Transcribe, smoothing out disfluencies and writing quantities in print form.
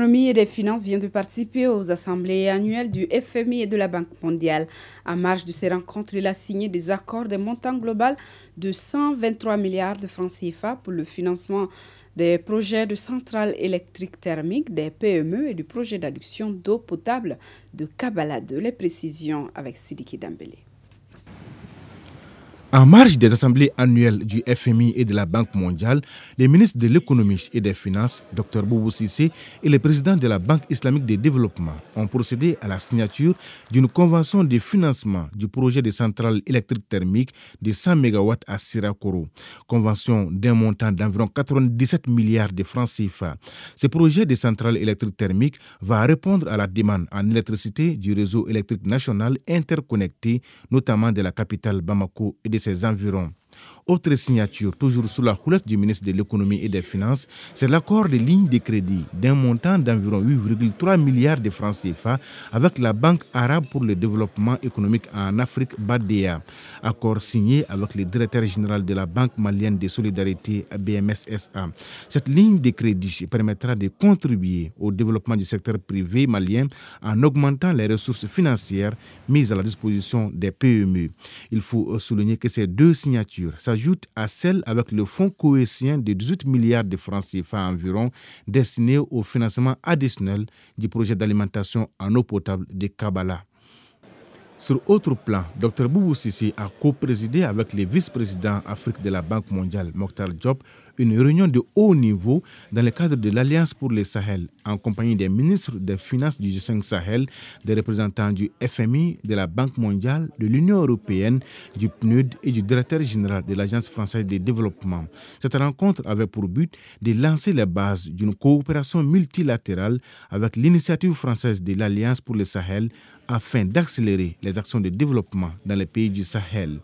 l'économie et des finances vient de participer aux assemblées annuelles du FMI et de la Banque mondiale. En marge de ces rencontres, il a signé des accords d'un montant global de 123 milliards de francs CFA pour le financement des projets de centrales électriques thermiques, des PME et du projet d'adduction d'eau potable de Kabbalah 2. Les précisions avec Sidiki Dambélé. En marge des assemblées annuelles du FMI et de la Banque mondiale, les ministres de l'économie et des finances, Dr Boubou Cissé, et le président de la Banque islamique de développement ont procédé à la signature d'une convention de financement du projet de centrale électrique thermique de 100 MW à Sirakoro. Convention d'un montant d'environ 97 milliards de francs CFA. Ce projet de centrale électrique thermique va répondre à la demande en électricité du réseau électrique national interconnecté, notamment de la capitale Bamako et de ses environs. Autre signature, toujours sous la houlette du ministre de l'économie et des finances, c'est l'accord de ligne de crédit d'un montant d'environ 8,3 milliards de francs CFA avec la Banque arabe pour le développement économique en Afrique, BADEA. Accord signé avec le directeur général de la Banque malienne de solidarité, BMSSA. Cette ligne de crédit permettra de contribuer au développement du secteur privé malien en augmentant les ressources financières mises à la disposition des PME. Il faut souligner que ces deux signatures s'ajoute à celle avec le fonds cohésien de 18 milliards de francs CFA environ destiné au financement additionnel du projet d'alimentation en eau potable de Kabbalah. Sur autre plan, Dr Boubou Cissé a co-présidé avec les vice-présidents Afrique de la Banque mondiale, Mokhtar Diop, une réunion de haut niveau dans le cadre de l'Alliance pour le Sahel, en compagnie des ministres des Finances du G5 Sahel, des représentants du FMI, de la Banque mondiale, de l'Union européenne, du PNUD et du directeur général de l'Agence française de développement. Cette rencontre avait pour but de lancer les bases d'une coopération multilatérale avec l'initiative française de l'Alliance pour le Sahel afin d'accélérer les actions de développement dans les pays du Sahel.